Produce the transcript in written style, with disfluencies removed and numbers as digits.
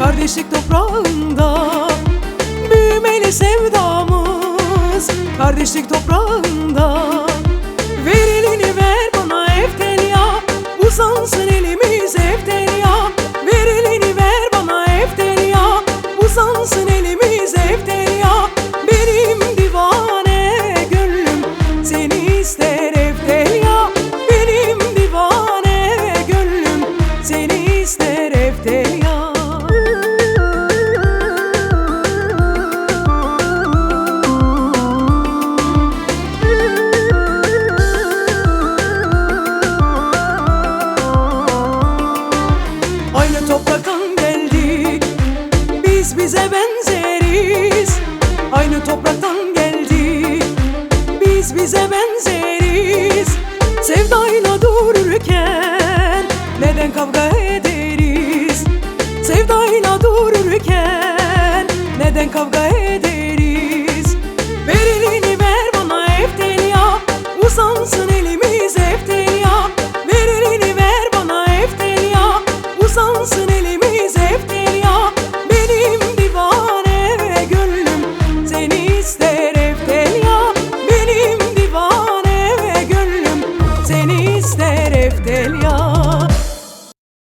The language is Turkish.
kardeşlik toprağında büyümeli sevdamız, kardeşlik toprağında. Ver elini ver bana Eftelya, uzansın elimiz Eftelya. Ver elini ver bana Eftelya, uzansın elimiz Eftelya. Benim divane gönlüm seni ister Eftelya. Benim divane gönlüm seni ister Eftelya. Aynı topraktan geldik, biz bize benzeriz. Aynı topraktan geldik, biz bize benzeriz. Sevdayla dururken neden kavga ederiz? Sevdayla dururken neden kavga ederiz? Ver elini ver bana Eftelya, uzansın elimiz Eftelya. Ver elini ver bana Eftelya, uzansın